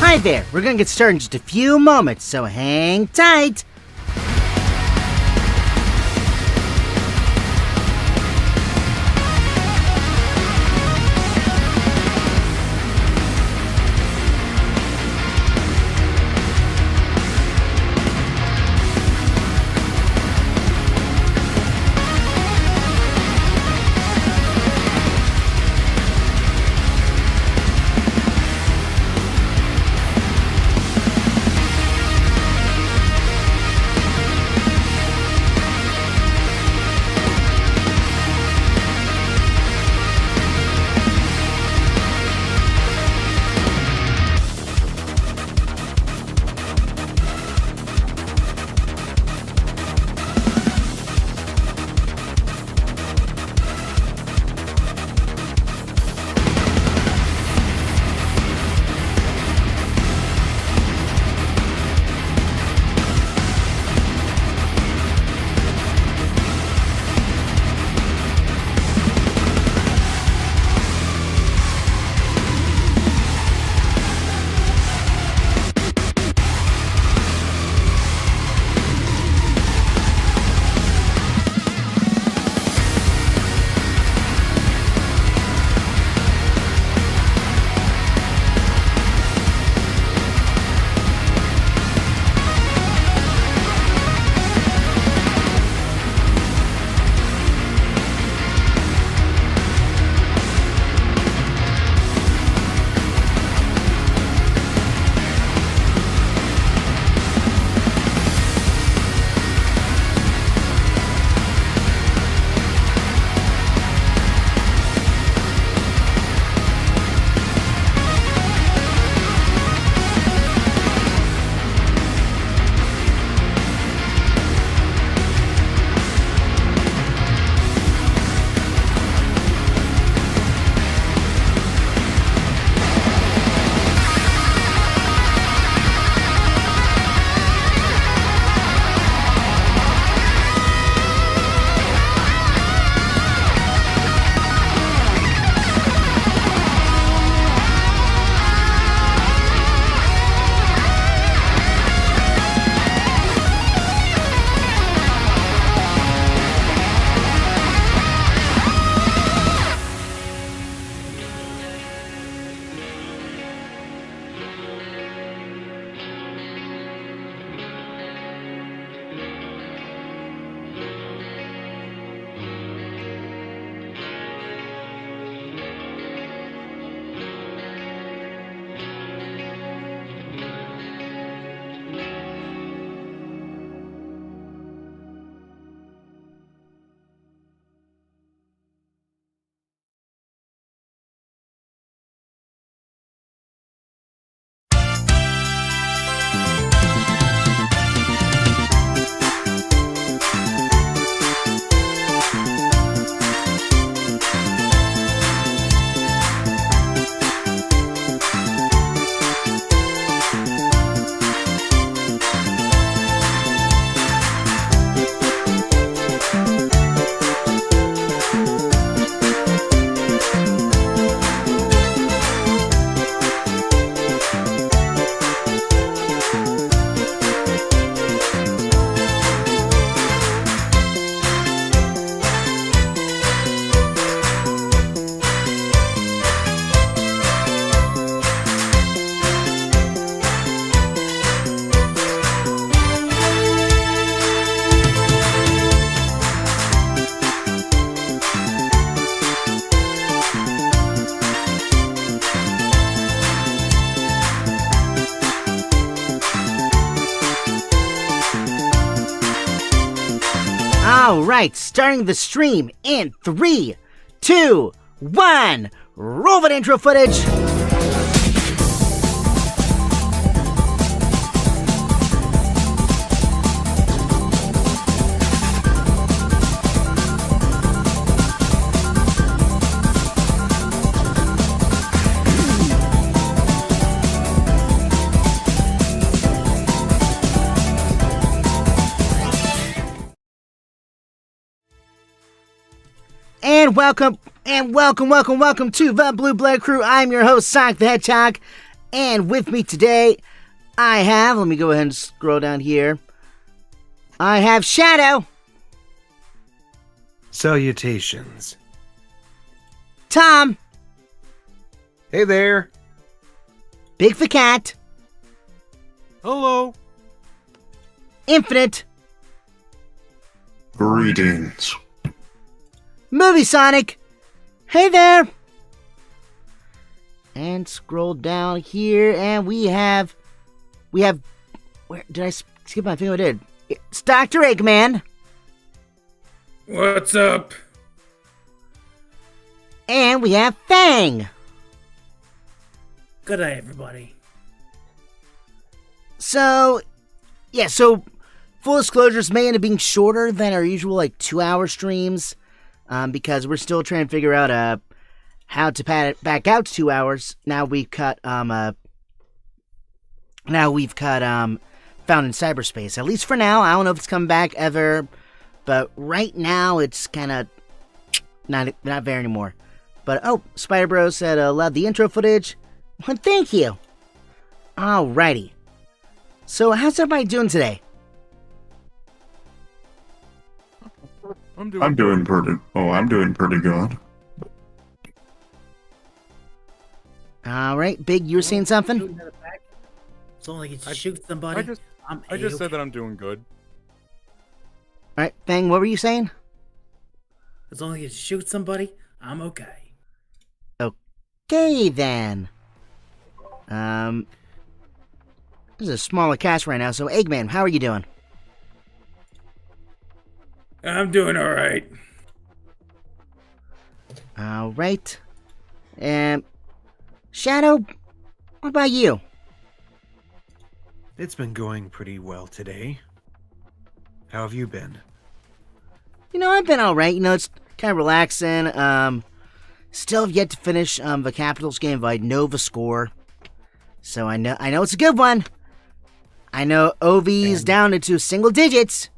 Hi there, we're gonna get started in just a few moments, so hang tight! Alright, starting the stream in 3, 2, 1. Roll that intro footage. And welcome to the BlueBlurCrew. I'm your host, Sonic the Hedgehog, And with me today, I have, let me go ahead and scroll down here. I have Shadow. Salutations. Tom. Hey there. Big for Cat. Hello. Infinite. Greetings. Movie Sonic. Hey there. And scroll down here, and we have, where did I skip my thing? I did. It's Dr. Eggman. What's up? And we have Fang. Good day, everybody. So full disclosures may end up being shorter than our usual 2-hour streams, because we're still trying to figure out how to pad it back out to 2 hours. Now we've cut Found in Cyberspace. At least for now. I don't know if it's coming back ever, but right now it's kind of not there anymore. But Spider Bro said love the intro footage. Well, thank you. Alrighty. So how's everybody doing today? I'm doing pretty good. Alright, Big, you were saying something? It's only like you shoot somebody. I just said that I'm doing good. Alright, Fang, what were you saying? As long as you shoot somebody, I'm okay. Okay, then. This is a smaller cast right now, so Eggman, how are you doing? I'm doing alright. Alright. Shadow, what about you? It's been going pretty well today. How have you been? I've been alright. It's kind of relaxing. Still have yet to finish the Capitals game by Nova score. So I know it's a good one. I know OV's down into single digits.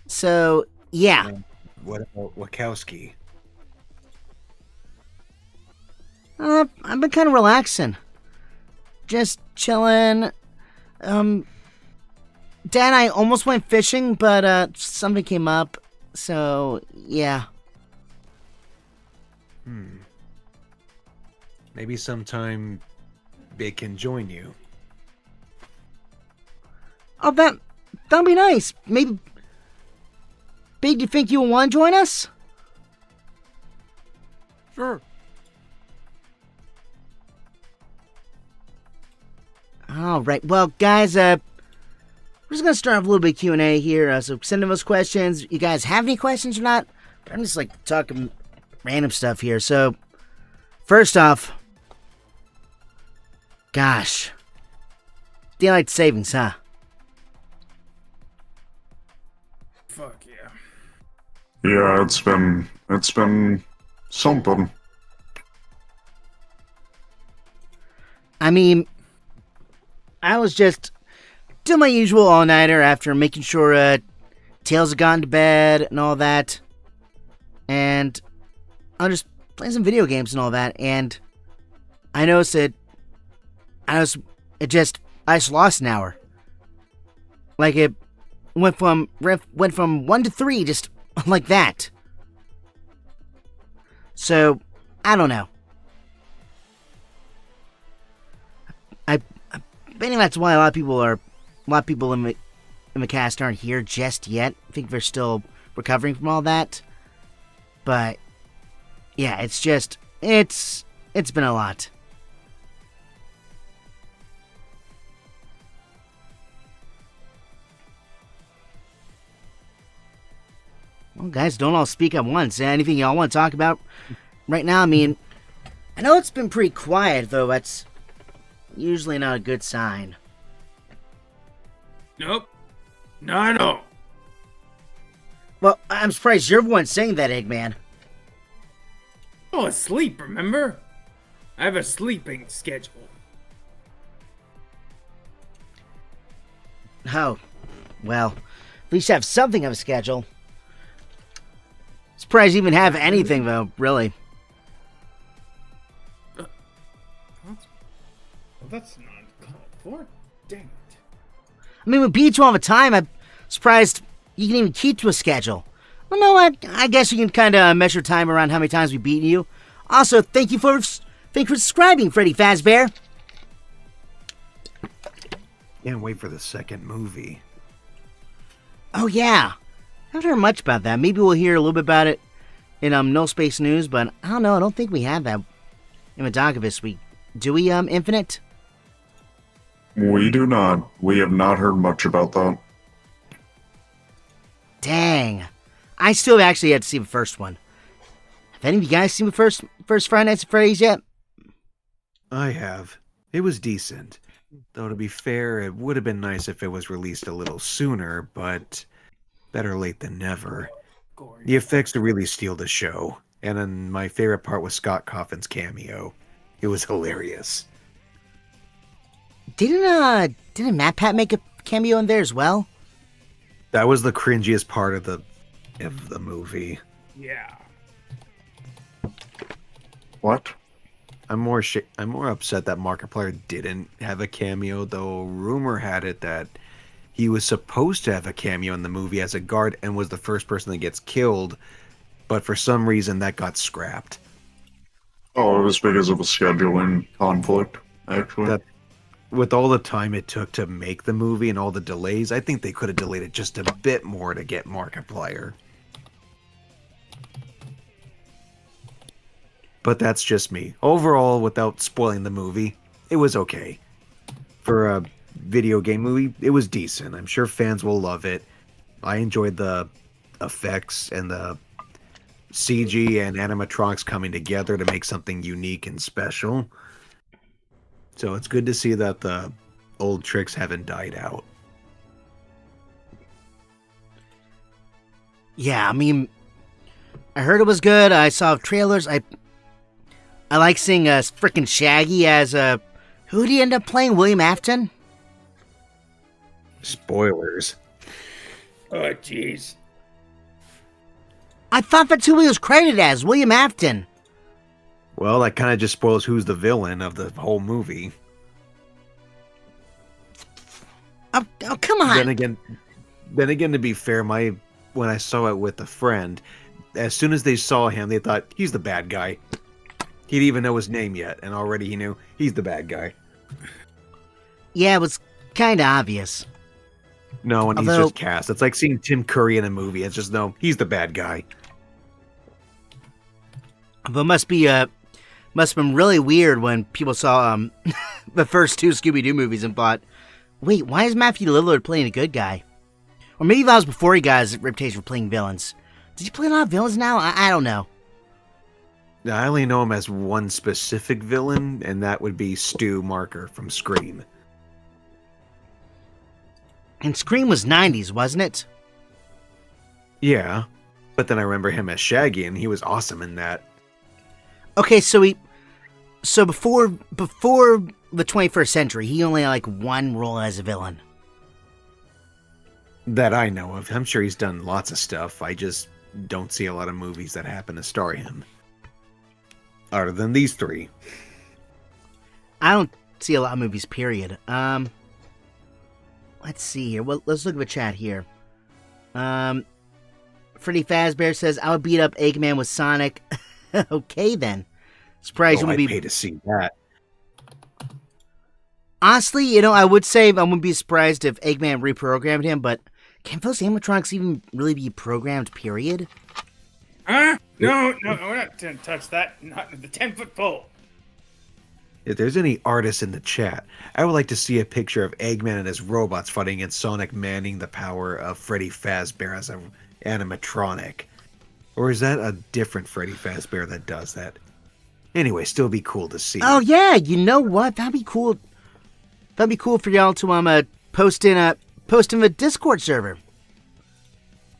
So, yeah. And what about Wachowski? I've been kind of relaxing. Just chilling. Dad and I almost went fishing, but something came up. So, yeah. Maybe sometime Big can join you. Oh, that'd be nice. Maybe. Big, do you think you want to join us? Sure. Alright, well, guys, we're just gonna start off a little bit of Q&A here, so send in those questions. You guys have any questions or not? I'm just, talking random stuff here, so... First off... Gosh. Daylight savings, huh? Fuck yeah. Yeah, it's been something. I mean... I was just doing my usual all-nighter after making sure Tails had gone to bed and all that. And I was just playing some video games and all that. And I noticed I just lost an hour. It went from 1 to 3, just like that. So, I don't know. I think that's why a lot of people in the cast aren't here just yet. I think they're still recovering from all that. But yeah, it's been a lot. Well, guys, don't all speak at once. Anything y'all want to talk about right now? I mean, I know it's been pretty quiet, though. That's usually not a good sign. Nope. Not at all. Well, I'm surprised you're the one saying that, Eggman. Oh, asleep, remember? I have a sleeping schedule. Oh, well, at least have something of a schedule. Surprised you even have anything, though, really. that's not called for. Dang it. I mean, we beat you all the time. I'm surprised you can even keep to a schedule. Well, no, I guess you can kind of measure time around how many times we beat you. Also, thank you for subscribing, Freddy Fazbear. Can't wait for the second movie. Oh, yeah. I haven't heard much about that. Maybe we'll hear a little bit about it in No Space News, but I don't know. I don't think we have that in the docket this week. Do we, Infinite? We do not. We have not heard much about that. Dang. I still actually had to see the first one. Have any of you guys seen the first Friday Nights at Freddy's yet? I have. It was decent. Though to be fair, it would have been nice if it was released a little sooner, but better late than never. The effects really steal the show, and then my favorite part was Scott Cawthon's cameo. It was hilarious. Didn't Matt Pat make a cameo in there as well? That was the cringiest part of the movie. Yeah. What? I'm more upset that Markiplier didn't have a cameo, though rumor had it that he was supposed to have a cameo in the movie as a guard and was the first person that gets killed, but for some reason that got scrapped. Oh, it was because of a scheduling conflict, actually. With all the time it took to make the movie and all the delays, I think they could have delayed it just a bit more to get Markiplier. But that's just me. Overall, without spoiling the movie, it was okay. For a video game movie, it was decent. I'm sure fans will love it. I enjoyed the effects and the CG and animatronics coming together to make something unique and special. So it's good to see that the old tricks haven't died out. Yeah, I mean, I heard it was good. I saw trailers. I like seeing frickin' Shaggy as who did he end up playing? William Afton? Spoilers. Oh, jeez. I thought that's who he was credited as, William Afton. Well, that kind of just spoils who's the villain of the whole movie. Oh, come on. Then again, to be fair, when I saw it with a friend, as soon as they saw him, they thought he's the bad guy. He didn't even know his name yet, and already he knew he's the bad guy. Yeah, it was kind of obvious. No, and he's just cast. It's like seeing Tim Curry in a movie. It's just, no, he's the bad guy. But must have been really weird when people saw the first two Scooby-Doo movies and thought, wait, why is Matthew Lillard playing a good guy? Or maybe that was before he got his reputation for playing villains. Does he play a lot of villains now? I don't know. I only know him as one specific villain, and that would be Stu Marker from Scream. And Scream was 90s, wasn't it? Yeah, but then I remember him as Shaggy, and he was awesome in that. Okay, so before the 21st century, he only had like one role as a villain. That I know of. I'm sure he's done lots of stuff. I just don't see a lot of movies that happen to star him. Other than these three. I don't see a lot of movies, period. Let's see here. Well, let's look at the chat here. Freddy Fazbear says, I would beat up Eggman with Sonic. Okay, then. Surprised you I'd wouldn't pay to see that. Honestly, I would say I wouldn't be surprised if Eggman reprogrammed him, but can those animatronics even really be programmed, period? Huh? No, we're not going to touch that. Not with the 10-foot pole. If there's any artists in the chat, I would like to see a picture of Eggman and his robots fighting against Sonic manning the power of Freddy Fazbear as an animatronic. Or is that a different Freddy Fazbear that does that? Anyway, still be cool to see. Oh, yeah, you know what? That'd be cool. That'd be cool for y'all to post in the Discord server.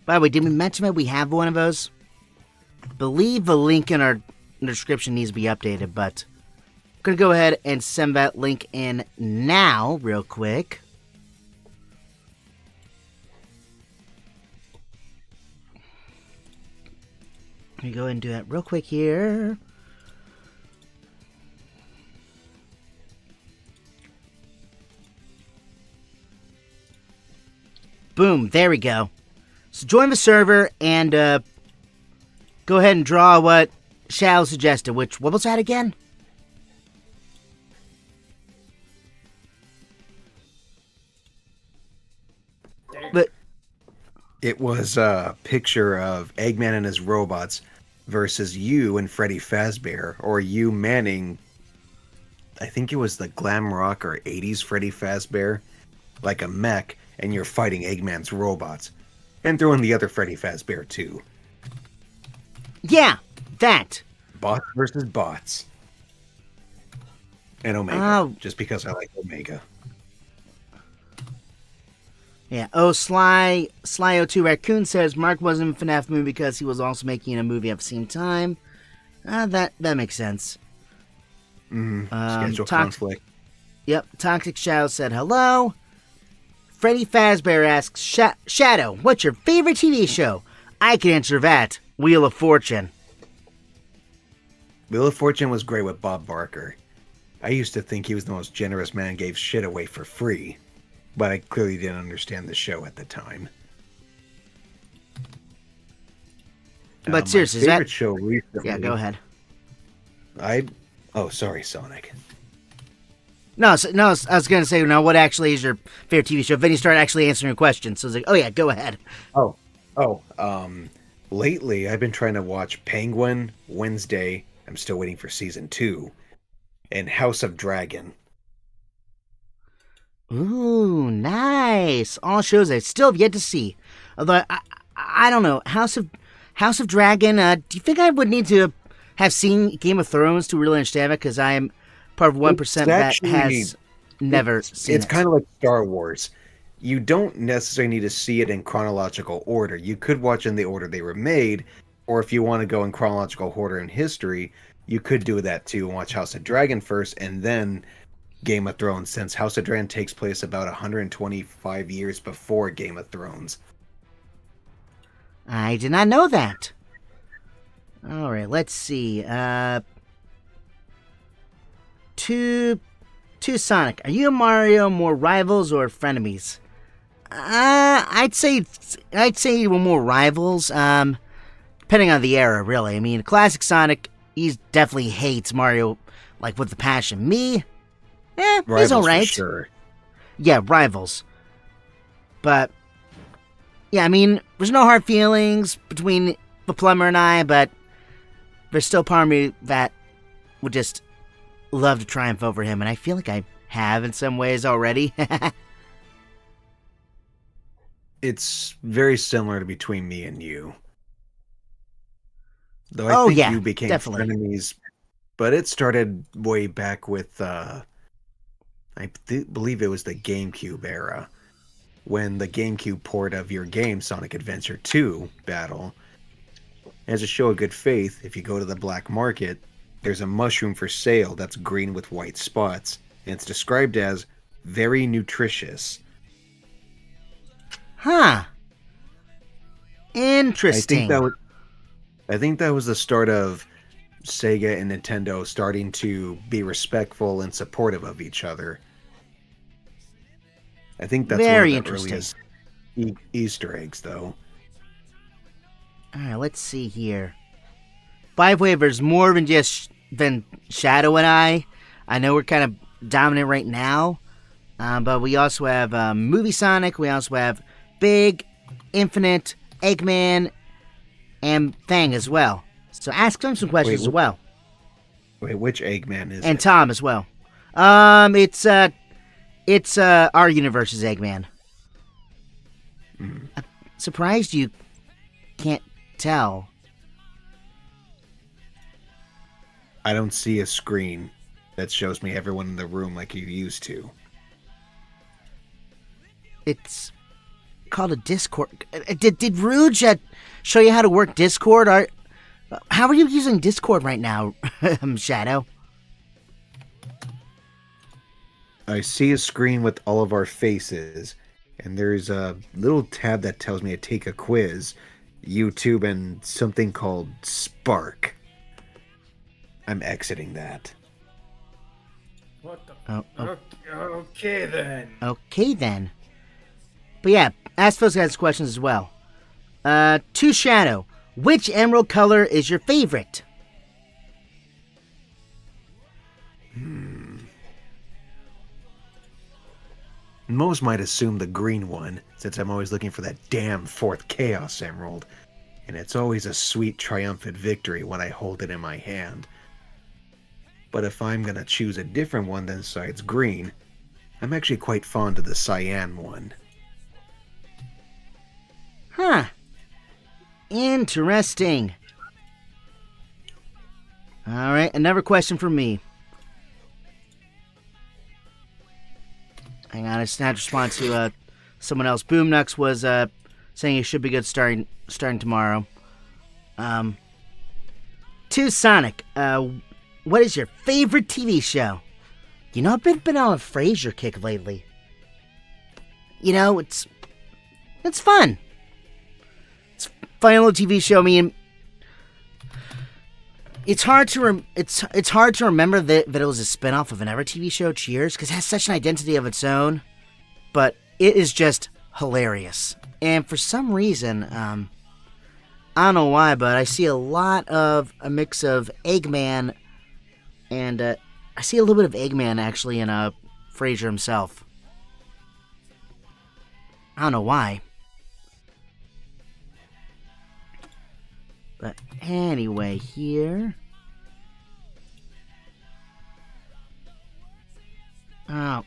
By the way, did we mention that we have one of those? Believe the link in our description needs to be updated, but I'm going to go ahead and send that link in now, real quick. Let me go ahead and do that real quick here. boom, there we go. So join the server and go ahead and draw what Shao suggested. What was that again? But It was a picture of Eggman and his robots versus you and Freddy Fazbear, or you manning, I think it was the glam rock or 80s Freddy Fazbear, like a mech, and you're fighting Eggman's robots. And throw in the other Freddy Fazbear too. yeah, that. Bots versus bots. And Omega, Oh. just because I like Omega. Yeah. Oh, Sly02 Raccoon says Mark wasn't in FNAF movie because he was also making a movie at the same time. That makes sense. Schedule conflict. Yep. Toxic Shadow said hello. Freddy Fazbear asks Shadow, what's your favorite TV show? I can answer that. Wheel of Fortune. Wheel of Fortune was great with Bob Barker. I used to think he was the most generous man, gave shit away for free. But I clearly didn't understand the show at the time. But seriously, my favorite show recently. Yeah, go ahead. Oh, sorry, Sonic. No, I was going to say, now what actually is your favorite TV show? Then you start actually answering a question. So I was like, oh yeah, go ahead. Lately I've been trying to watch Penguin, Wednesday, I'm still waiting for season 2, and House of Dragon. Ooh, nice. All shows I still have yet to see. Although, I don't know. House of Dragon, do you think I would need to have seen Game of Thrones to really understand it? Because I am part of 1% that has never seen it. It's kind of like Star Wars. You don't necessarily need to see it in chronological order. You could watch in the order they were made, or if you want to go in chronological order in history, you could do that too and watch House of Dragon first and then Game of Thrones, since House of Dragon takes place about 125 years before Game of Thrones. I did not know that. All right, let's see. To Sonic, are you and Mario more rivals or frenemies? I'd say we're more rivals. Depending on the era, really. I mean, classic Sonic, he definitely hates Mario, like with the passion. Me, Rivals he's all right. for sure. Yeah, rivals. But yeah, I mean, there's no hard feelings between the plumber and I, but there's still part of me that would just love to triumph over him, and I feel like I have in some ways already. It's very similar to between me and you. Though I think you became definitely. frenemies, but it started way back with, believe it was the GameCube era, when the GameCube port of your game, Sonic Adventure 2 Battle, as a show of good faith, if you go to the black market, there's a mushroom for sale that's green with white spots, and it's described as very nutritious. Huh. Interesting. I think that was the start of Sega and Nintendo starting to be respectful and supportive of each other. I think that's Very one of the interesting. earliest Easter eggs, though. Alright, let's see here. By the way, there's more than Shadow and I. I know we're kind of dominant right now, but we also have Movie Sonic, we also have Big, Infinite, Eggman, and Fang as well. So ask them some questions as well. Wait, which Eggman is And it? Tom as well. It's our universe's Eggman. I'm surprised you can't tell. I don't see a screen that shows me everyone in the room like you used to. It's called a Discord. Did Rouge show you how to work Discord? How are you using Discord right now, Shadow? I see a screen with all of our faces, and there's a little tab that tells me to take a quiz, YouTube, and something called Spark. I'm exiting that. What the? Oh. Okay then. Okay then. But yeah, ask those guys questions as well. To Shadow, which emerald color is your favorite? Most might assume the green one, since I'm always looking for that damn fourth Chaos Emerald. And it's always a sweet, triumphant victory when I hold it in my hand. But if I'm gonna choose a different one than besides green, I'm actually quite fond of the cyan one. Huh. Interesting. Alright, another question from me. Hang on, I just had to respond to someone else. Boomnux was saying it should be good starting tomorrow. To Sonic, what is your favorite TV show? You know, I've been on a Frasier kick lately. You know, it's fun. It's a funny little TV show. I mean, it's hard to remember that it was a spinoff of another TV show, Cheers, because it has such an identity of its own. But it is just hilarious. And for some reason, I don't know why, but I see a lot of a mix of Eggman and I see a little bit of Eggman actually in Frasier himself. I don't know why. But anyway, here. Oh.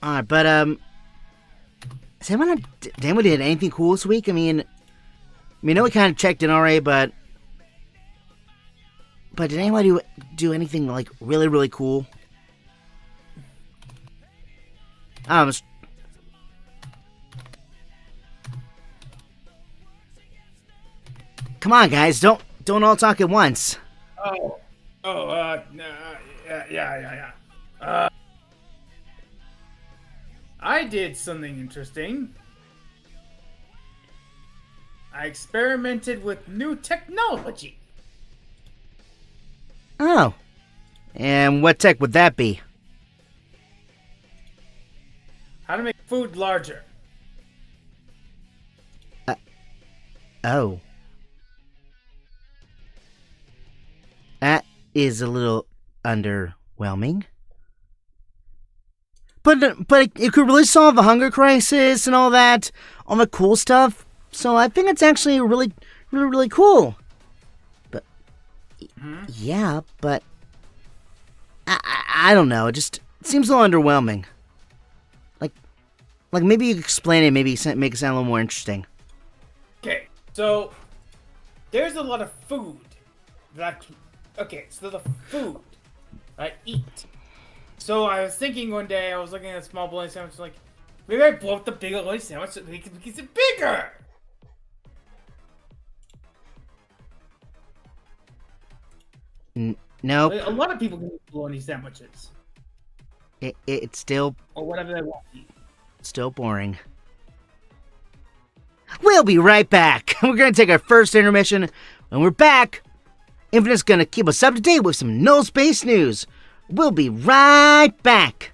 Alright, but has anyone did anything cool this week? I know we kind of checked in already, but did anybody do anything like really, really cool? Come on, guys! Don't all talk at once. Yeah. I did something interesting. I experimented with new technology. Oh. And what tech would that be? How to make food larger. Oh. That is a little underwhelming. But it could really solve the hunger crisis and all that, all the cool stuff. So I think it's actually really, really, really cool. But yeah, but I don't know. It just seems a little underwhelming. Like maybe you could explain it. Maybe make it sound a little more interesting. Okay, so there's a lot of food that so the food I eat. So I was thinking one day, I was looking at a small bologna sandwich, like, maybe I blow up the big bologna sandwich so they can make it bigger! Nope. A lot of people can eat bologna sandwiches. It's still... Or whatever they want to eat. Still boring. We'll be right back. We're going to take our first intermission. When we're back, Infinite's going to keep us up to date with some null space news. We'll be right back.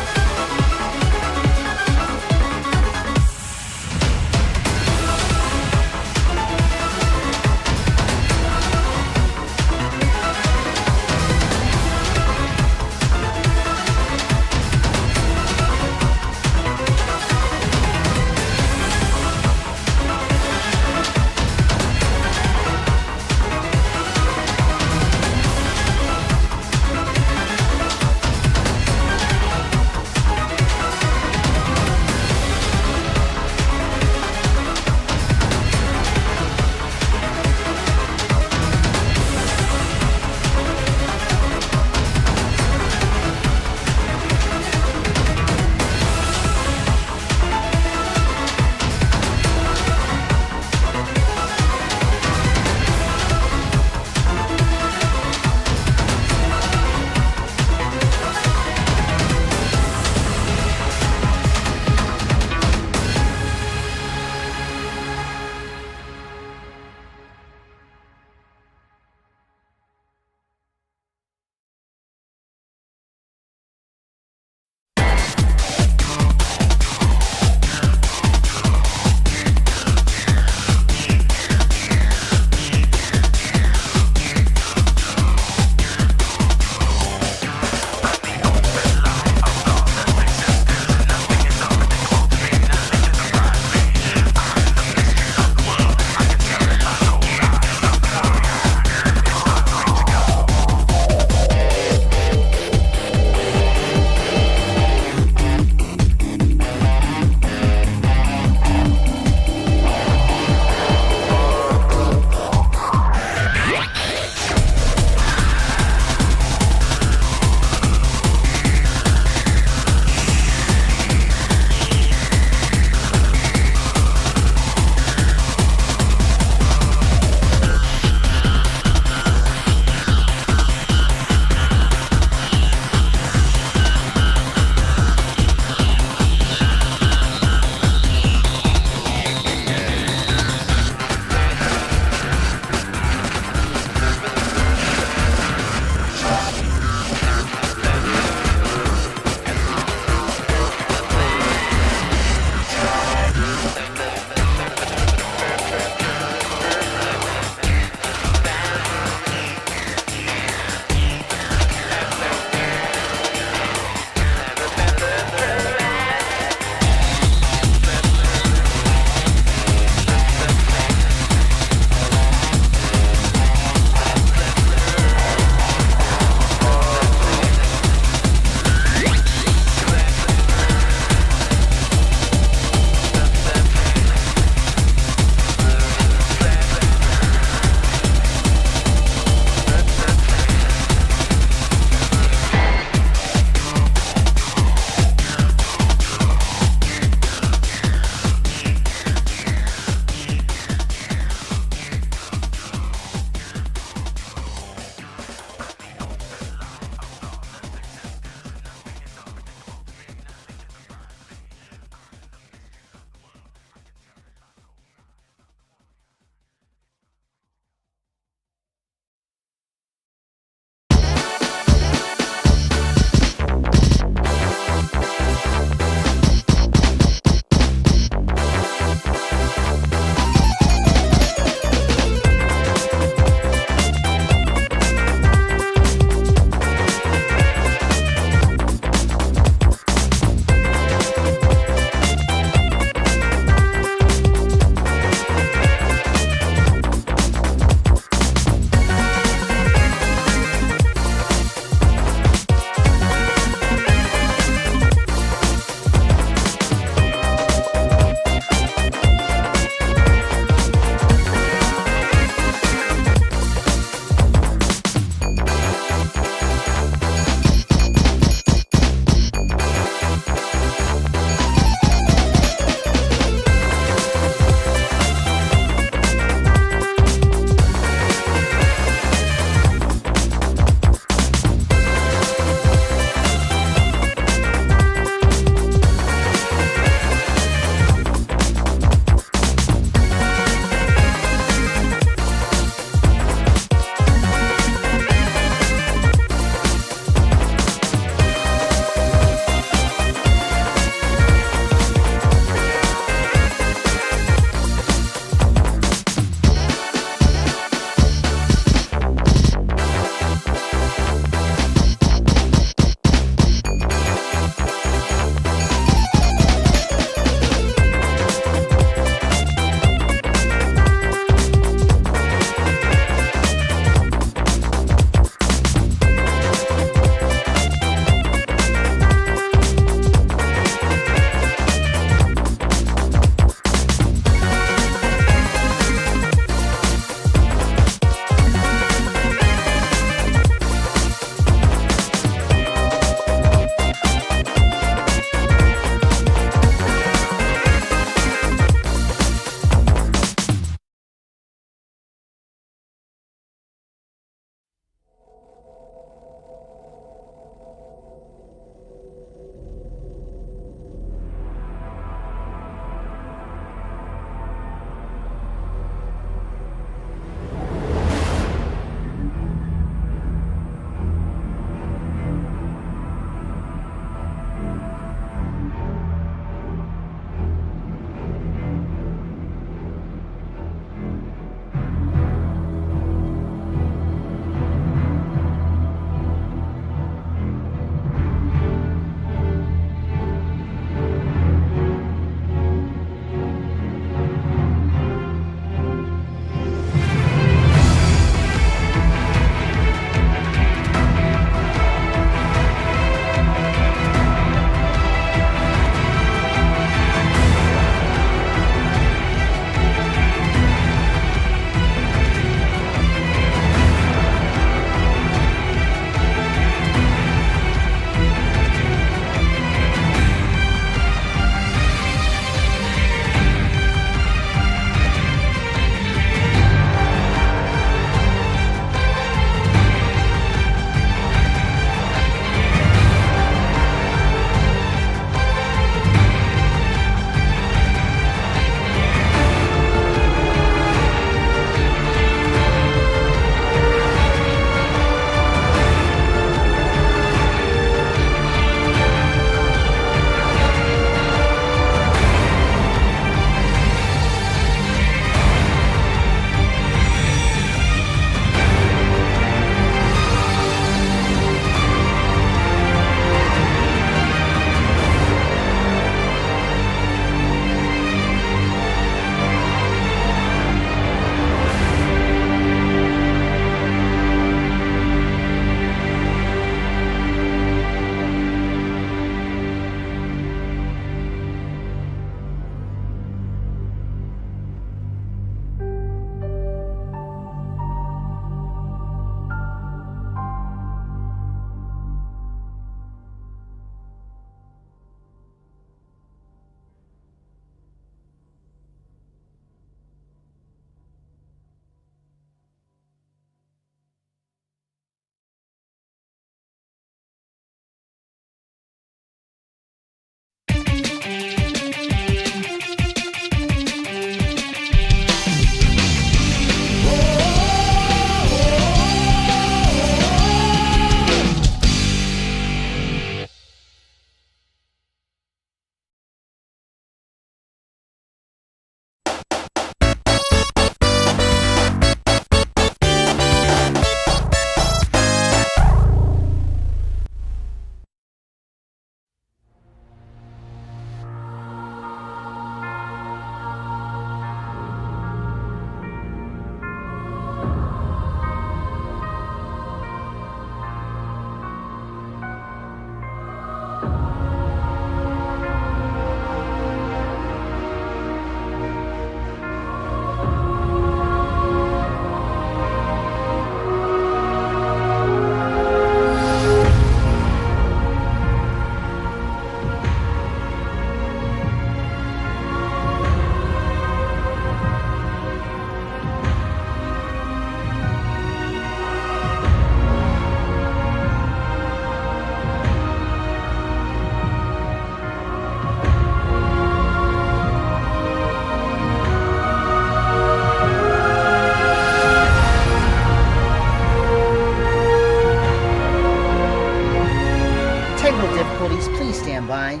difficulties, please stand by.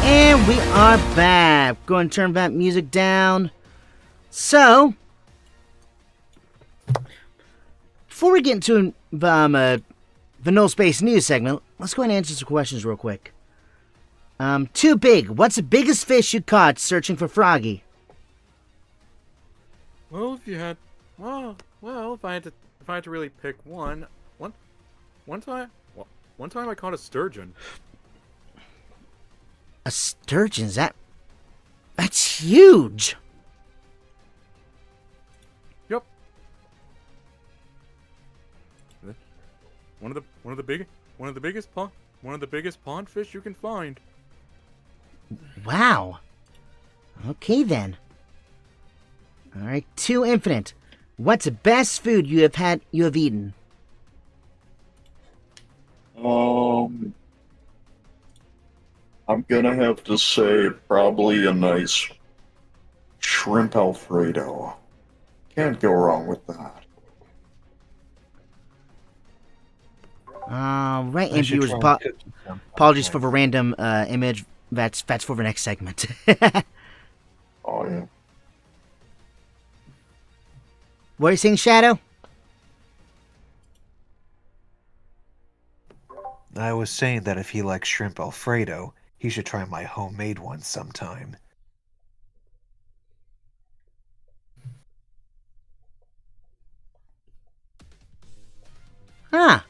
And we are back. Go and turn that music down. So, before we get into the No Space News segment, let's go ahead and answer some questions real quick. Too big. What's the biggest fish you caught searching for Froggy? Well, if you had, well, if I had to really pick one time I caught a sturgeon. A sturgeon? That's huge. Yep. One of the biggest pond fish you can find. Wow. Okay then. Alright, 2 Infinite. What's the best food you have eaten? I'm gonna have to say probably a nice shrimp Alfredo. Can't go wrong with that. Right, and viewers, apologies for the random image. That's for the next segment. Oh yeah. What are you saying, Shadow? I was saying that if he likes shrimp Alfredo, he should try my homemade one sometime. Huh.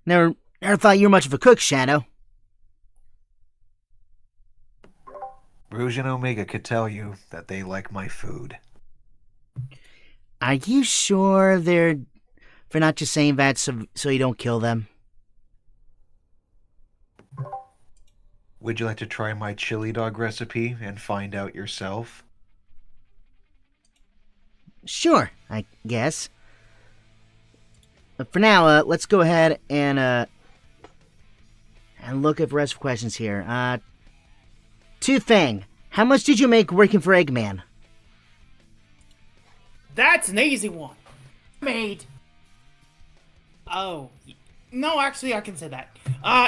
Never thought you were much of a cook, Shadow. Rouge and Omega could tell you that they like my food. Are you sure they're not just saying that so you don't kill them? Would you like to try my chili dog recipe and find out yourself? Sure, I guess. But for now, let's go ahead and look at the rest of the questions here. To Fang, how much did you make working for Eggman? That's an easy one. Made. Oh. No, actually, I can say that.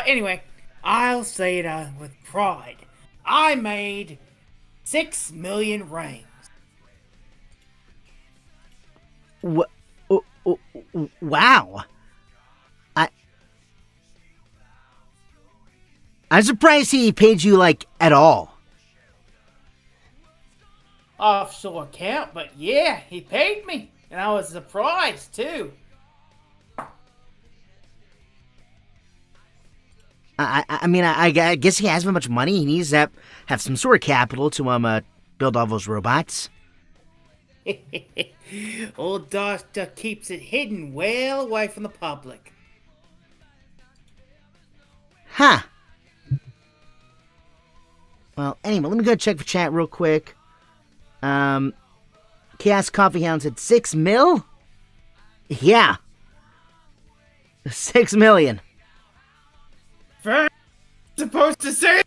Anyway, I'll say it with pride. I made 6 million rings. Wow. I'm surprised he paid you, at all. Offshore account, but yeah, he paid me. And I was surprised, too. I guess he has that much money. He needs to have some sort of capital to build all those robots. Old Doctor keeps it hidden well away from the public. Huh. Well, anyway, let me go check for chat real quick. Chaos Coffee Hound said 6 mil? Yeah. 6 million. Fang supposed to say.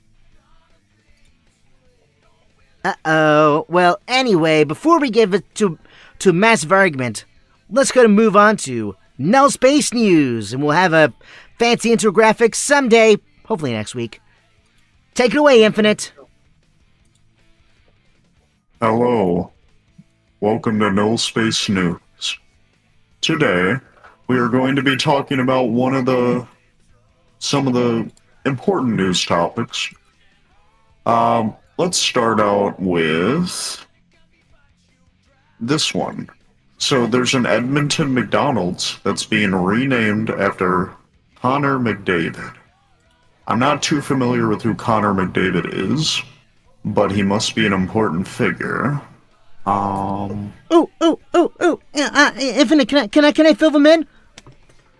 Uh-oh. Well, anyway, before we give it to a massive argument, let's go to move on to Null Space News, and we'll have a fancy intro graphic someday, hopefully next week. Take it away, Infinite. Hello. Welcome to No Space News. Today, we are going to be talking about some of the important news topics. Let's start out with this one. So there's an Edmonton McDonald's that's being renamed after Connor McDavid. I'm not too familiar with who Connor McDavid is, but he must be an important figure. Infinite, can I fill them in?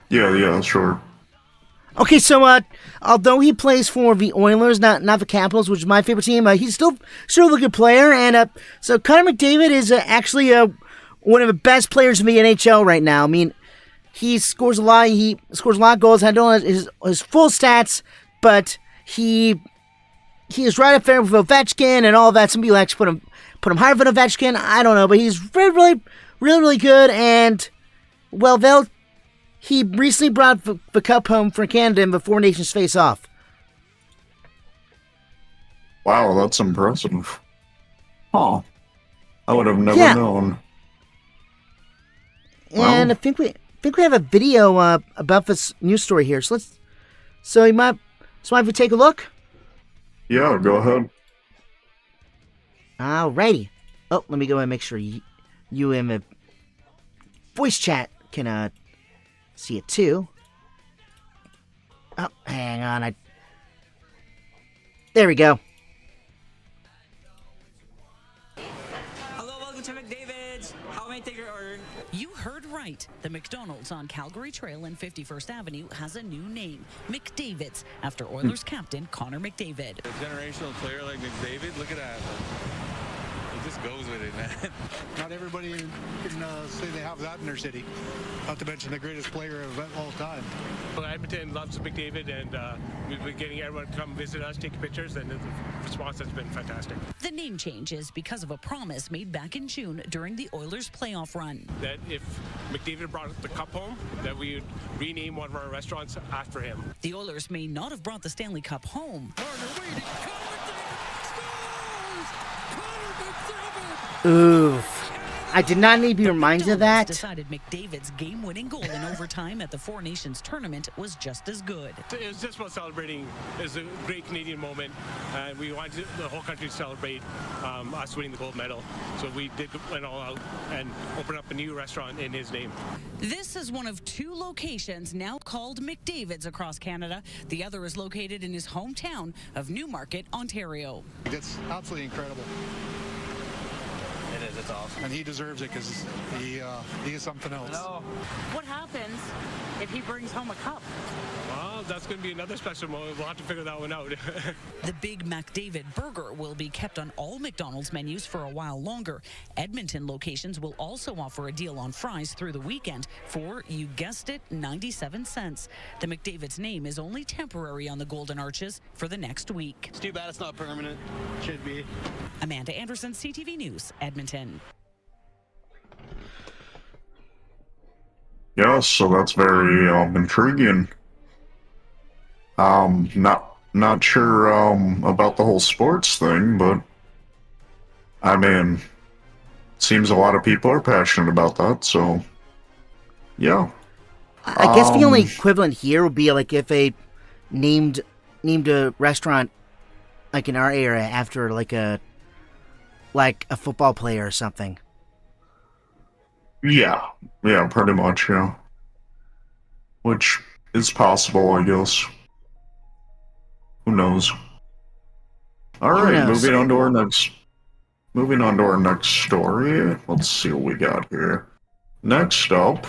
Yeah, sure. Okay, so although he plays for the Oilers, not the Capitals, which is my favorite team, he's still a good player, and so Connor McDavid is actually one of the best players in the NHL right now. I mean, he scores a lot of goals. I don't know his full stats, but he is right up there with Ovechkin and all that. Some people actually put him higher than Ovechkin. I don't know, but he's really good, and well, he recently brought the cup home for Canada in the Four Nations face-off. Wow, that's impressive. Huh. I would have never known. And I think we have a video about this news story here. So you might take a look. Yeah, go ahead. Alrighty. Oh, let me go and make sure you in the voice chat can see it too. Oh, hang on. There we go. Hello, welcome to McDavid's. How may I take your order? You heard right. The McDonald's on Calgary Trail and 51st Avenue has a new name, McDavid's, after Oilers captain Connor McDavid. A generational player like McDavid, look at that. He just goes with it, man. Not everybody can say they have that in their city. Not to mention the greatest player of all time. Well, Edmonton loves McDavid, and we've been getting everyone to come visit us, take pictures, and the response has been fantastic. The name change is because of a promise made back in June during the Oilers playoff run. That if McDavid brought the cup home, that we would rename one of our restaurants after him. The Oilers may not have brought the Stanley Cup home. Oof. I did not need to be reminded of that. Decided McDavid's game-winning goal in overtime at the Four Nations tournament was just as good. It was just about celebrating. It was a great Canadian moment, and we wanted the whole country to celebrate us winning the gold medal. So we went all out and opened up a new restaurant in his name. This is one of two locations now called McDavid's across Canada. The other is located in his hometown of Newmarket, Ontario. That's absolutely incredible. It is, it's awesome. And he deserves it because he is something else. What happens if he brings home a cup? Well, that's going to be another special moment. We'll have to figure that one out. The Big McDavid burger will be kept on all McDonald's menus for a while longer. Edmonton locations will also offer a deal on fries through the weekend for, you guessed it, 97 cents. The McDavid's name is only temporary on the Golden Arches for the next week. It's too bad it's not permanent. Should be. Amanda Anderson, CTV News, Edmonton. Yeah, so that's very intriguing. Not sure about the whole sports thing, but I mean, seems a lot of people are passionate about that, so yeah. I guess the only equivalent here would be like if they named a restaurant like in our area after like a football player or something. Yeah, pretty much, yeah. Which is possible, I guess. Who knows? Alright, moving on to our next moving on to our next story. Let's see what we got here. Next up,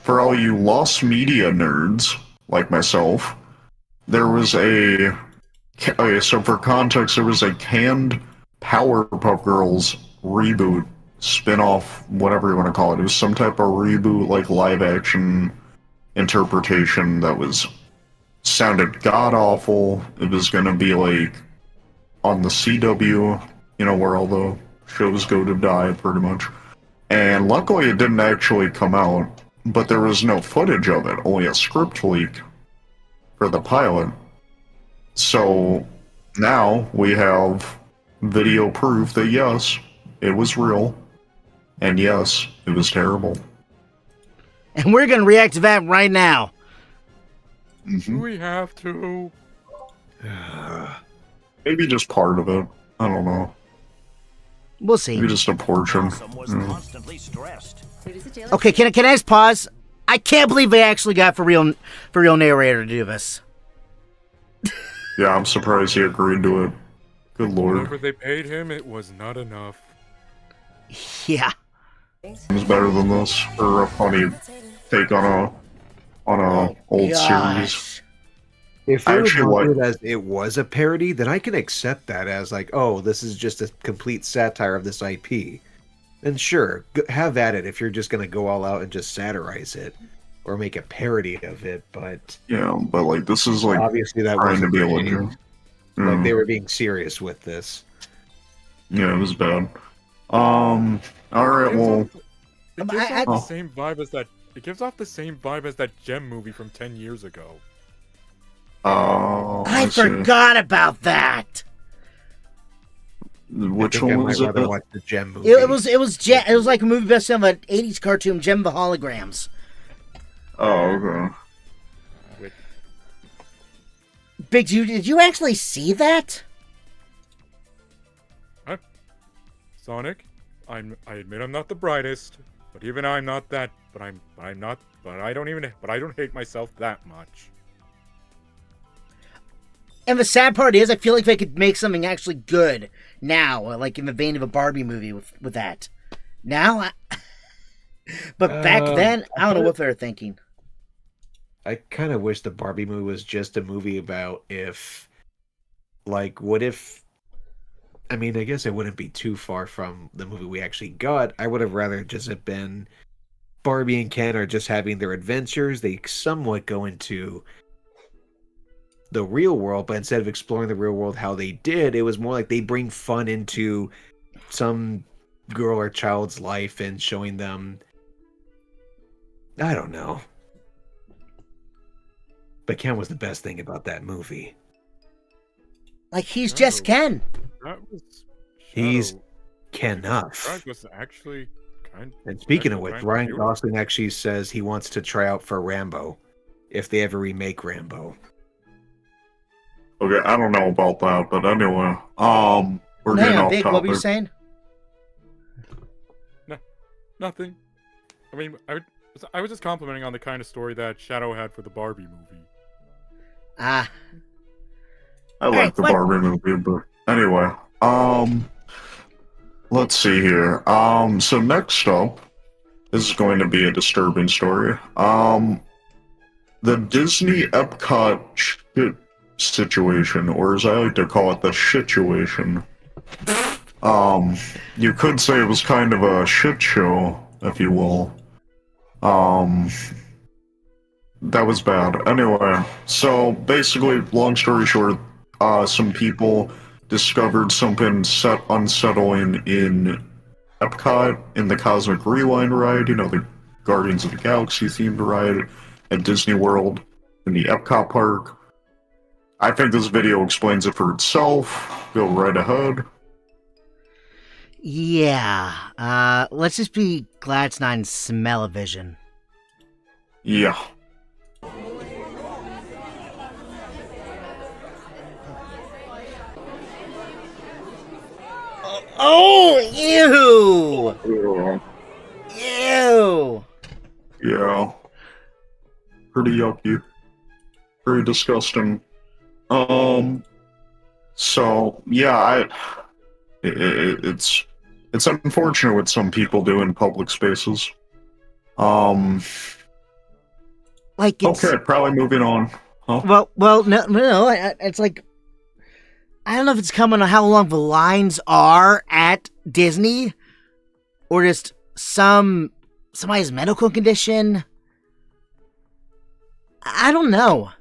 for all you lost media nerds like myself, there was a. Okay, so for context, there was a canned Powerpuff Girls reboot, spin-off, whatever you want to call it. It was some type of reboot, like live-action interpretation that sounded god-awful. It was going to be like on the CW, where all the shows go to die, pretty much. And luckily it didn't actually come out, but there was no footage of it, only a script leak for the pilot. So now we have video proof that yes, it was real, and yes, it was terrible. And we're going to react to that right now. Do we have to? Maybe just part of it. I don't know. We'll see. Maybe just a portion. Okay, can I just pause? I can't believe they actually got for real narrator to do this. Yeah, I'm surprised he agreed to it. Good lord. Whatever they paid him, it was not enough. Yeah. It was better than this, or a funny take on a old series. If I it was actually marketed as it was a parody, then I can accept that as like, oh, this is just a complete satire of this IP. And sure, have at it if you're just going to go all out and just satirize it or make a parody of it. But yeah, but like this is like obviously that trying to wasn't be the legit. aim. Like they were being serious with this. Yeah, it was bad. All right, well, It gives off the same vibe as that. It gives off the same vibe as that Gem movie from 10 years ago. I forgot about that. Which one was it? Watch the Gem movie. It was like a movie based on an '80s cartoon, Gem of Holograms. Oh, okay. Big, did you actually see that? Sonic, I admit I'm not the brightest, but even I'm not that. But I'm not. But I don't hate myself that much. And the sad part is, I feel like they could make something actually good now, like in the vein of a Barbie movie with that. Now, but back then, I don't know what they were thinking. I kind of wish the Barbie movie was just a movie about what if, I mean, I guess it wouldn't be too far from the movie we actually got. I would have rather just have been Barbie and Ken are just having their adventures. They somewhat go into the real world, but instead of exploring the real world how they did, it was more like they bring fun into some girl or child's life and showing them, I don't know. But Ken was the best thing about that movie. Like, he's just Ken. He's Ken-uff. That was actually kind. And speaking of which, Ryan Gosling actually says he wants to try out for Rambo if they ever remake Rambo. Okay, I don't know about that, but anyway, we're getting off Vic, topic. what were you saying? No, nothing. I mean, I was just complimenting on the kind of story that Shadow had for the Barbie movie. I like the Barbie movie, but anyway, let's see here. So next up, this is going to be a disturbing story. The Disney Epcot shit situation, or as I like to call it, the shituation. You could say it was kind of a shit show, if you will. That was bad. Anyway, so basically, long story short, some people discovered something unsettling in Epcot, in the Cosmic Rewind ride, the Guardians of the Galaxy themed ride at Disney World, in the Epcot park. I think this video explains it for itself. Go right ahead. Yeah, let's just be glad it's not in smell-o-vision. Yeah. Oh, ew! Ew! Yeah. Pretty yucky. Very disgusting. So, yeah, It's unfortunate what some people do in public spaces. Like it's, Okay, probably moving on. Huh? well, no. It's like I don't know if it's coming on how long the lines are at Disney, or just somebody's medical condition. I don't know.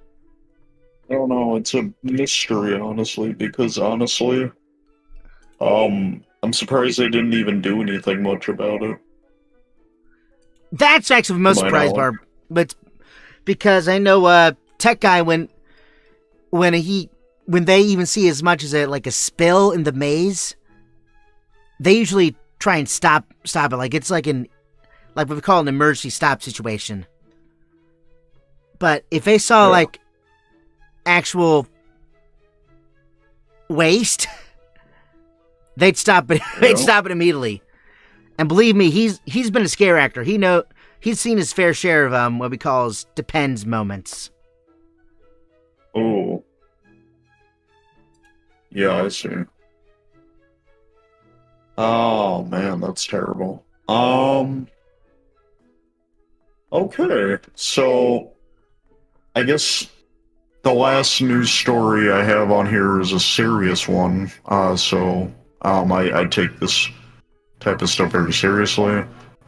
I don't know. It's a mystery, honestly, because I'm surprised they didn't even do anything much about it. That's actually the most To my surprised knowledge. part, but because I know Tech Guy when they even see as much as a spill in the maze, they usually try and stop it. Like it's like what we call an emergency stop situation. But if they saw like actual waste, they'd stop it. They'd stop it immediately. And believe me, he's been a scare actor. He's seen his fair share of what we call depends moments. Oh. Yeah, I see. Oh man, that's terrible. Okay, so I guess the last news story I have on here is a serious one. So I take this type of stuff very seriously.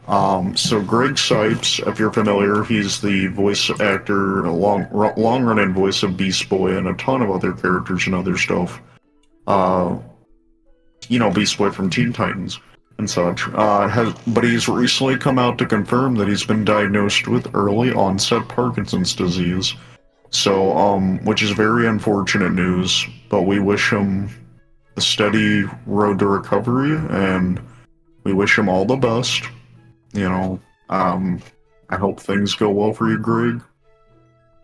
So Greg Sipes, if you're familiar, he's the voice actor, a long-running voice of Beast Boy and a ton of other characters and other stuff. Beast Boy from Teen Titans and such. But he's recently come out to confirm that he's been diagnosed with early onset Parkinson's disease. So, which is very unfortunate news, but we wish him a steady road to recovery, and we wish him all the best. I hope things go well for you, Greg.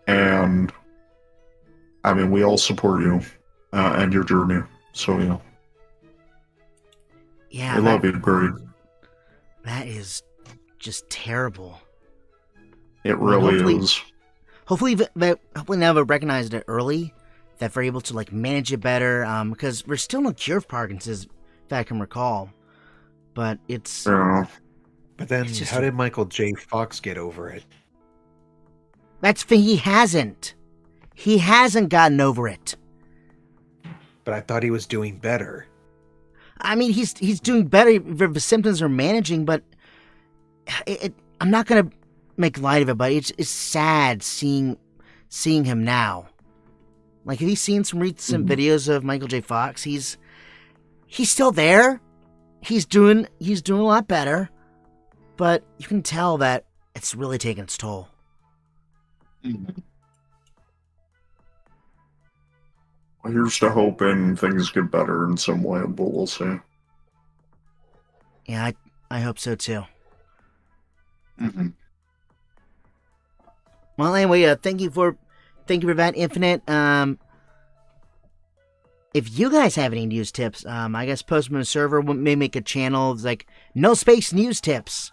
And, I mean, we all support you, and your journey. So, yeah. Yeah, I love you, Greg. That is just terrible. It really is. Hopefully now they've recognized it early, that they're able to manage it better. Because there's still no cure for Parkinson's, if I can recall. But it's. Yeah. But then, how did Michael J. Fox get over it? That's the thing. He hasn't. He hasn't gotten over it. But I thought he was doing better. I mean, he's doing better. The symptoms are managing, but I'm not gonna make light of it. But it's sad seeing him now. Like, have you seen some recent videos of Michael J. Fox? He's still there. He's doing a lot better, but you can tell that it's really taking its toll. Here's to hoping things get better in some way, but we'll see. Yeah, I hope so too. Mm-hmm. Well, anyway, thank you for that, Infinite. If you guys have any news tips, I guess post them on the server. We may make a channel of no space news tips.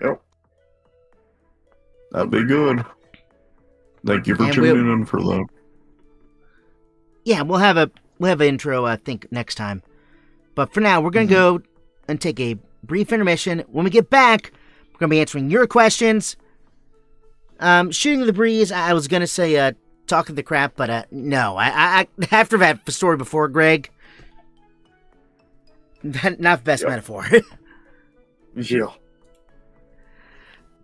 Yep. That'd be good. Thank you for tuning in for that. Yeah, we'll have an intro, I think, next time. But for now, we're going to go and take a brief intermission. When we get back, we're going to be answering your questions. Shooting the breeze, I was going to say talking the crap, but no. I after that story before, Greg, not the best metaphor. Yeah.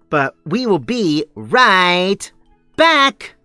But we will be right back.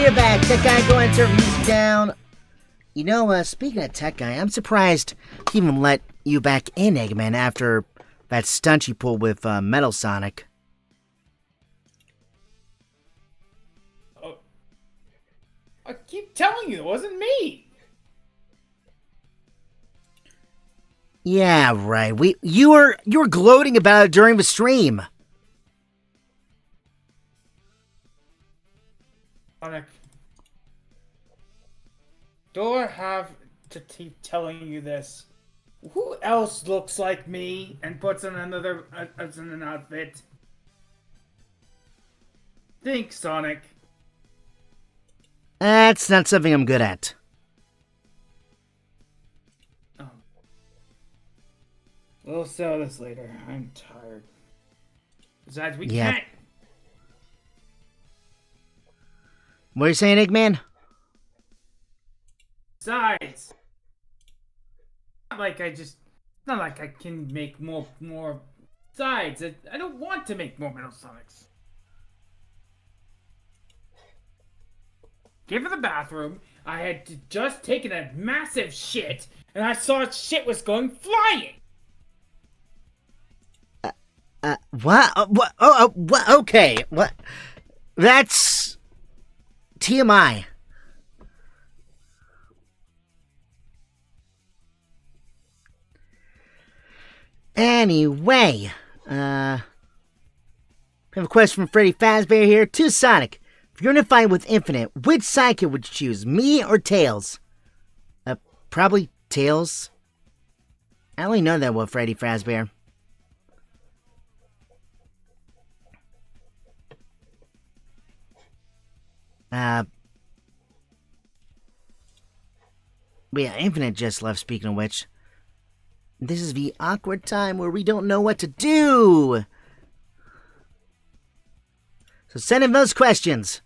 we are back. Tech Guy, go ahead and turn music down. You know, speaking of Tech Guy, I'm surprised he even let you back in, Eggman, after that stunt you pulled with Metal Sonic. Oh, I keep telling you, it wasn't me. Yeah, right. You were gloating about it during the stream. Sonic, do I have to keep telling you this? Who else looks like me and puts on an outfit? Think, Sonic. That's not something I'm good at. We'll sell this later. I'm tired. Besides, we Yeah. can't. What are you saying, Eggman? Besides, it's not like I can make more sides. I don't want to make more Metal Sonics. Came from the bathroom. I had just taken a massive shit, and I saw shit was going flying. What? What? What? Okay. What? That's TMI. Anyway, I have a question from Freddy Fazbear here. To Sonic, if you're in a fight with Infinite, which sidekick would you choose, me or Tails? Probably Tails. I only know that well, Freddy Fazbear. But yeah, Infinite just left, speaking of which. This is the awkward time where we don't know what to do. So send in those questions.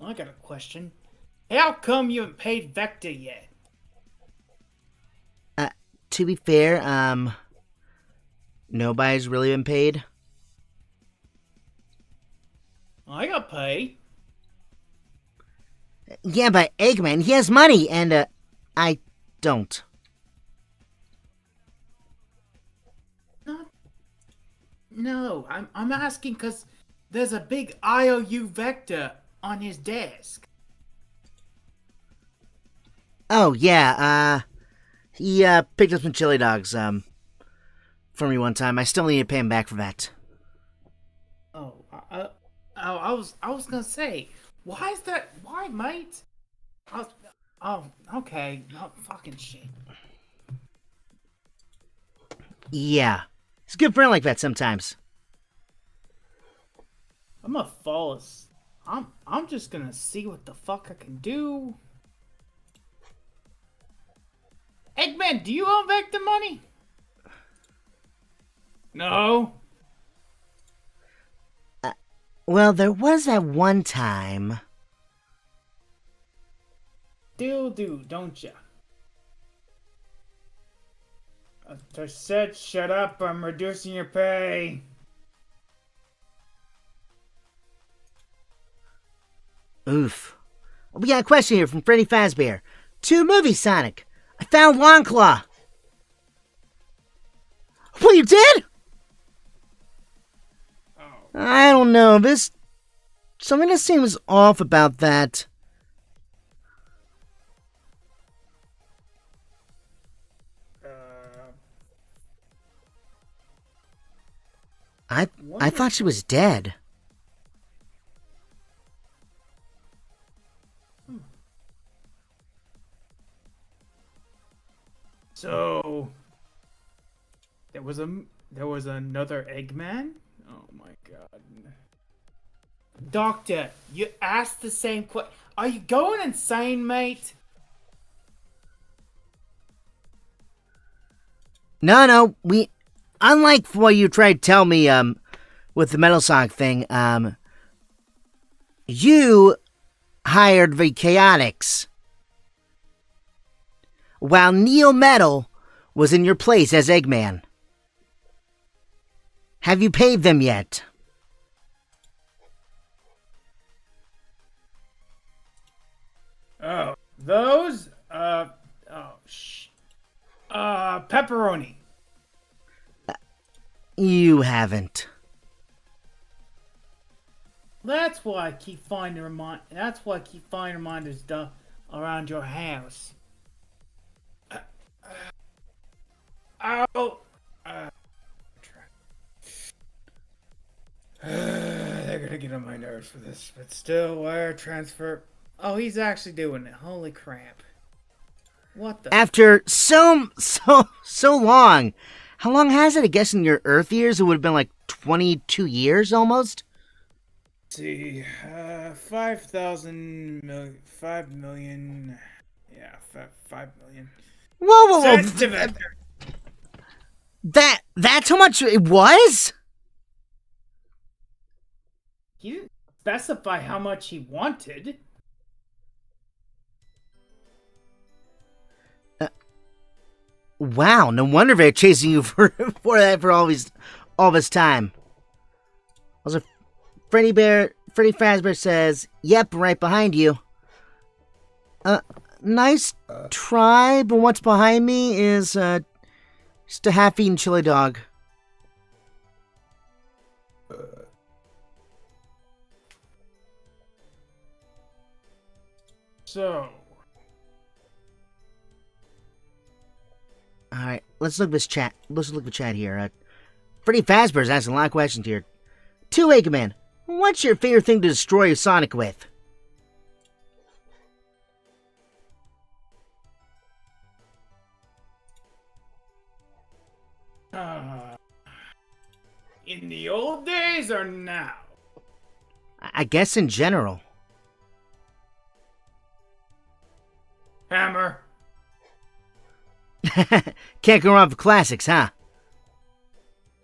I got a question. How come you haven't paid Vector yet? To be fair, nobody's really been paid. I got paid. Yeah, but Eggman, he has money, and, I don't. No, I'm asking because there's a big IOU Vector on his desk. Oh, yeah, he, picked up some chili dogs, for me one time. I still need to pay him back for that. I was gonna say, why is that? Why, mate? Okay. No, fucking shit. Yeah. He's a good friend like that sometimes. I'm gonna fall. I'm just gonna see what the fuck I can do. Eggman, do you own Vector money? No. Well, there was that one time. Still do, don't ya? I said shut up, I'm reducing your pay. Oof. We got a question here from Freddy Fazbear. To movie Sonic. I found Longclaw. What, you did? I don't know. Something that seems off about that. I thought she was dead. So there was another Eggman? Oh my god. Doctor, you asked the same question. Are you going insane, mate? No, unlike what you tried to tell me, with the Metal Sonic thing, you hired the Chaotix, while Neo Metal was in your place as Eggman. Have you paid them yet? Oh, those? Pepperoni. You haven't. That's why I keep finding reminders around your house. Ow! They're gonna get on my nerves for this, but still, wire transfer. Oh, he's actually doing it. Holy crap! What the? After so long. How long has it? I guess in your Earth years, it would have been like 22 years almost. Let's see, 5,000 5 million. Yeah, 5 million. Whoa! Sensitive vector. That's how much it was? He didn't specify how much he wanted. Wow, no wonder they're chasing you for all this time. Also, Freddy Fazbear says, "Yep, right behind you." Nice try, but what's behind me is just a half-eaten chili dog. So. All right, let's look at this chat. Let's look at the chat here. Freddy Fazbear's asking a lot of questions here. 2 Man, what's your favorite thing to destroy Sonic with? In the old days or now? I guess in general. Hammer. Can't go wrong with classics, huh?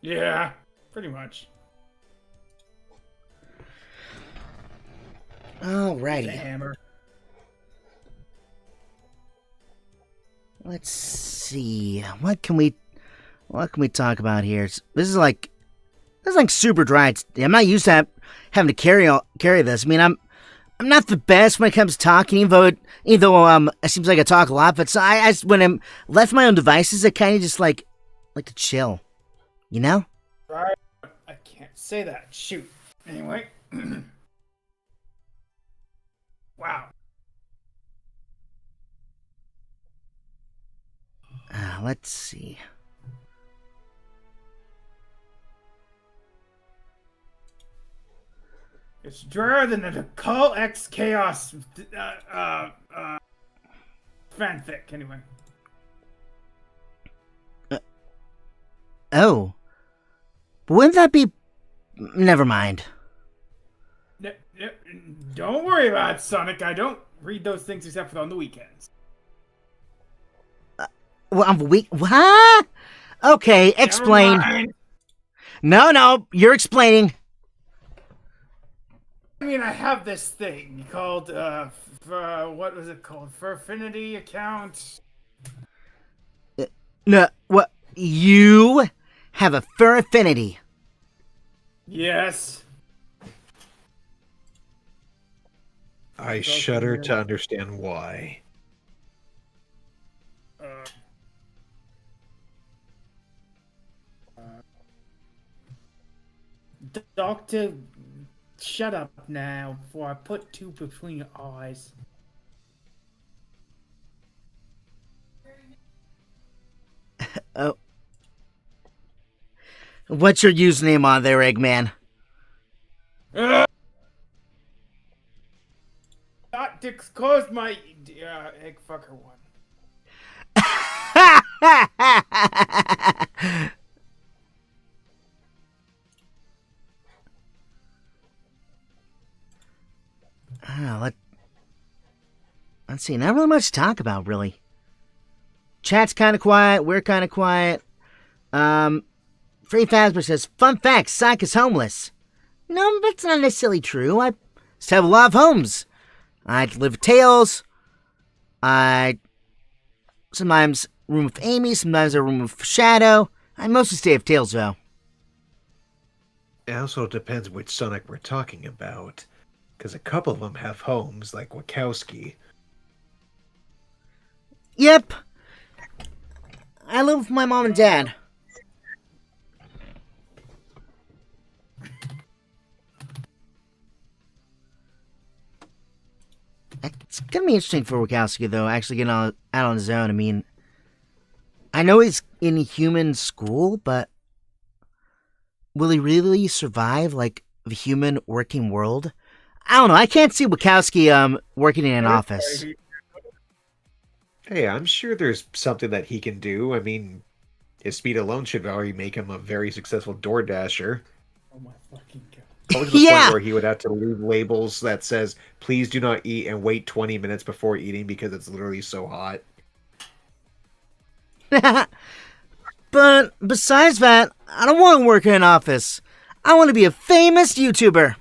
Yeah, pretty much. Alrighty. Hammer. Let's see. What can we talk about here? This is like super dry. I'm not used to having to carry this. I mean, I'm not the best when it comes to talking, even though it seems like I talk a lot. But so I when I'm left to my own devices, I kind of just like to chill, you know? Right. I can't say that. Shoot. Anyway. Wow. Let's see. It's drier than the Call X Chaos fanfic, anyway. Oh. But wouldn't that be... Never mind. Don't worry about it, Sonic. I don't read those things except for on the weekends. Well, I'm weak. What? Okay, explain. No, you're explaining. I mean, I have this thing called, what was it called? Furfinity account? No, what? You have a fur affinity. Yes. I shudder to understand why. Doctor, shut up now before I put two between your eyes. Oh. What's your username on there, Eggman? Not disclose my egg fucker one. Let's see. Not really much to talk about, really. Chat's kind of quiet. We're kind of quiet. Free Fazbear says, "Fun fact: Sonic is homeless." No, that's not necessarily true. I just have a lot of homes. I live with Tails. I sometimes room with Amy. Sometimes I room with Shadow. I mostly stay with Tails, though. It also depends which Sonic we're talking about, because a couple of them have homes, like Wachowski. Yep. I live with my mom and dad. It's gonna be interesting for Wachowski, though, actually getting out on his own. I mean, I know he's in human school, but will he really survive, like, the human working world? I don't know. I can't see Wachowski working in an office. Hey, I'm sure there's something that he can do. I mean, his speed alone should already make him a very successful door dasher. Oh my fucking god. Probably to the Yeah. point where he would have to leave labels that says, please do not eat and wait 20 minutes before eating because it's literally so hot. But besides that, I don't want to work in an office. I want to be a famous YouTuber.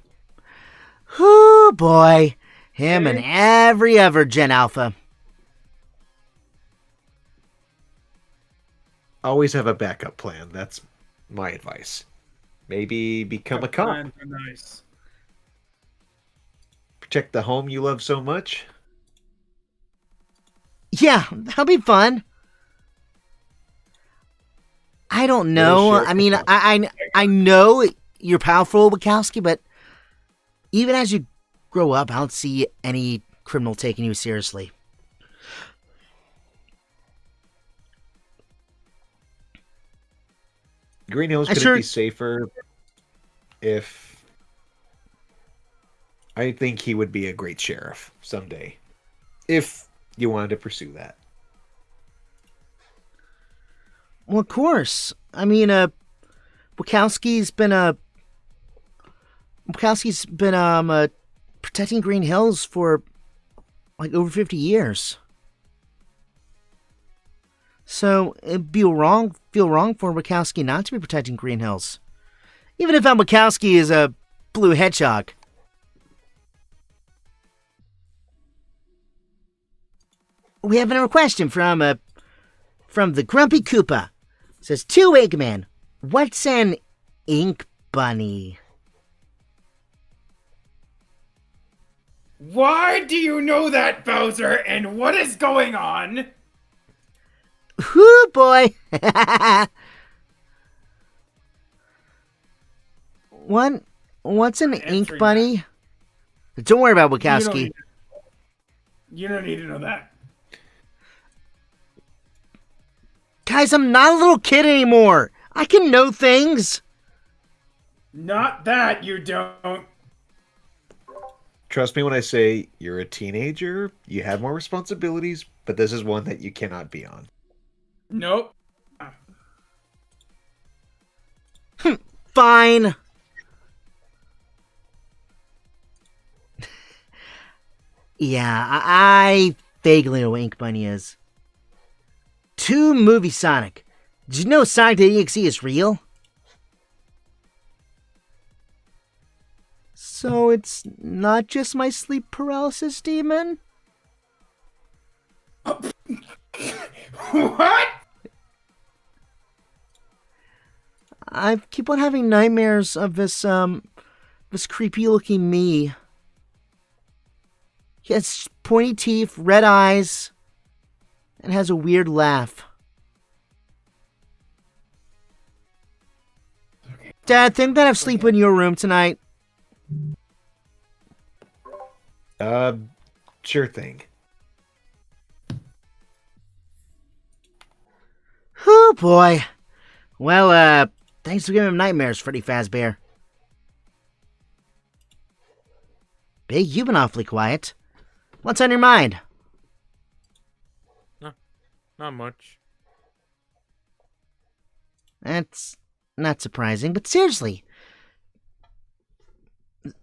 Whoo, boy. Him and every other Gen Alpha. Always have a backup plan. That's my advice. Maybe become a cop. Plans are nice. Protect the home you love so much. Yeah, that'll be fun. I don't know. I mean, I know you're powerful, Wachowski, but even as you grow up, I don't see any criminal taking you seriously. Green Hills couldn't be safer if... I think he would be a great sheriff someday. If you wanted to pursue that. Well, of course. I mean, Wachowski's been protecting Green Hills for like over 50 years. So it'd feel wrong for Wachowski not to be protecting Green Hills, even if Wachowski is a blue hedgehog. We have another question from the Grumpy Koopa. It says, to Eggman, what's an ink bunny? Why do you know that, Bowser, and what is going on? Whoo, boy. What's an ink bunny? Don't worry about Wachowski. You don't need to know that. Guys, I'm not a little kid anymore. I can know things. Not that you don't. Trust me when I say you're a teenager, you have more responsibilities, but this is one that you cannot be on. Nope. Fine. Yeah, I vaguely know what Ink Bunny is. To Movie Sonic. Did you know Sonic.exe is real? So it's not just my sleep paralysis demon? What? I keep on having nightmares of this creepy looking me. He has pointy teeth, red eyes, and has a weird laugh. Dad, think that I have sleep in your room tonight. Sure thing. Oh boy. Well, thanks for giving him nightmares, Freddy Fazbear. Big, you've been awfully quiet. What's on your mind? Not much. That's not surprising, but seriously.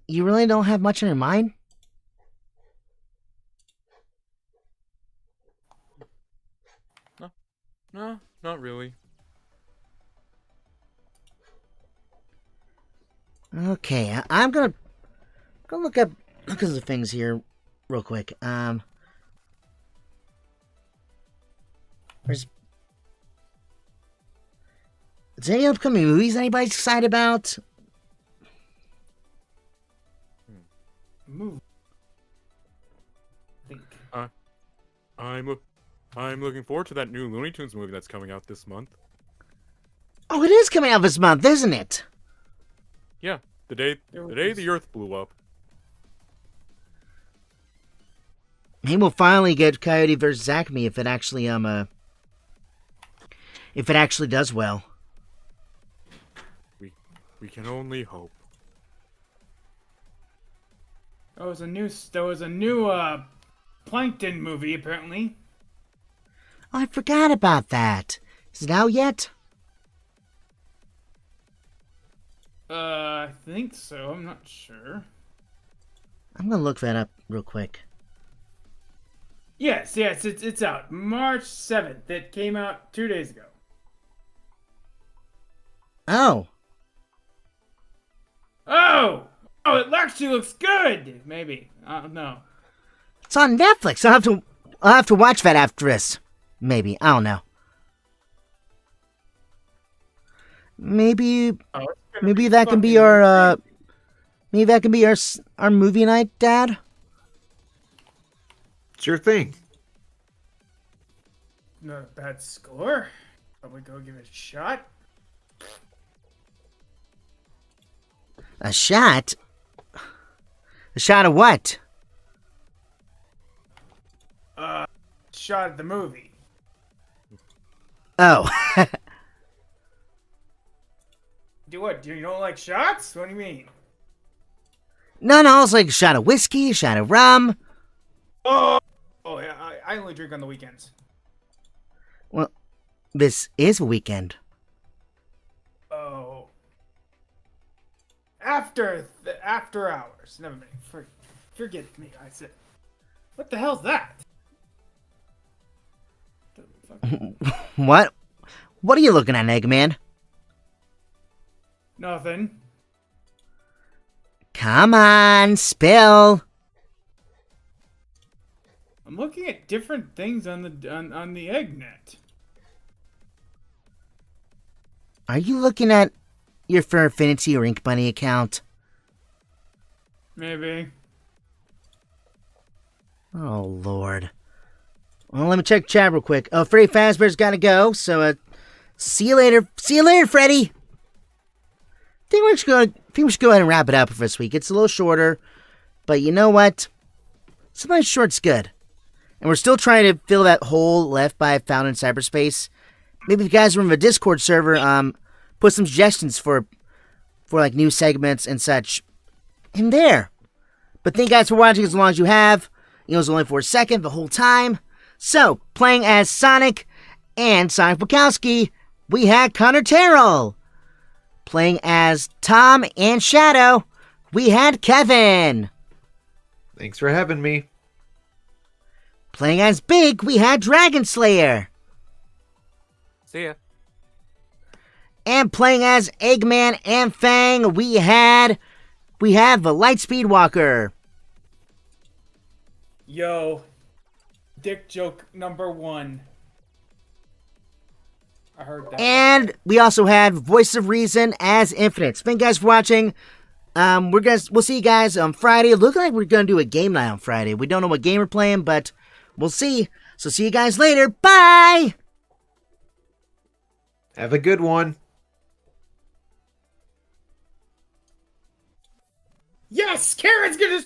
You really don't have much on your mind? No, not really. Okay, I'm gonna look at the things here real quick. Is there any upcoming movies anybody's excited about? Move. I'm a I'm looking forward to that new Looney Tunes movie that's coming out this month. Oh, it is coming out this month, isn't it? Yeah, the day the Earth blew up. Maybe we'll finally get Coyote versus Acme if it actually does well. We can only hope. There was a new Plankton movie apparently. Oh, I forgot about that. Is it out yet? I think so. I'm not sure. I'm gonna look that up real quick. Yes, it's out. March 7th. It came out 2 days ago. Oh. Oh, it actually looks good. Maybe. I don't know. It's on Netflix. I'll have to watch that after this. Maybe. I don't know. Maybe that can be our our movie night, Dad. Sure thing. Not a bad score. Probably go give it a shot. A shot? A shot of what? Shot at the movie. Oh. Do what? You don't like shots? What do you mean? No, it's like a shot of whiskey, a shot of rum. Oh yeah, I only drink on the weekends. Well, this is a weekend. Oh. After hours. Never mind. Forget me. I said. What the hell's that? What? What are you looking at, Eggman? Nothing. Come on, spill. I'm looking at different things on the Eggnet. Are you looking at your Furfinity or Ink Bunny account? Maybe. Oh, Lord. Well, let me check chat real quick. Oh, Freddy Fazbear's gotta go, so, see you later. See you later, Freddy! I think we should go ahead and wrap it up for this week. It's a little shorter, but you know what? Sometimes short's good. And we're still trying to fill that hole left by Found in Cyberspace. Maybe if you guys are in the Discord server, put some suggestions for like new segments and such in there. But thank you guys for watching as long as you have. It was only for a second the whole time. So, playing as Sonic and Sonic Wachowski, we had Connor Terrell. Playing as Tom and Shadow, we had Kevin. Thanks for having me. Playing as Big, we had DragonSlayer. See ya. And playing as Eggman and Fang, we have the Lightspeed Walker. Yo, dick joke number 1. I heard that. And we also had Voice of Reason as Infinite. Thank you guys for watching. We'll see you guys on Friday. It looks like we're gonna do a game night on Friday. We don't know what game we're playing, but we'll see. So see you guys later. Bye. Have a good one. Yes, Karen's gonna.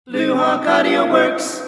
Blue Hawk Audio Works.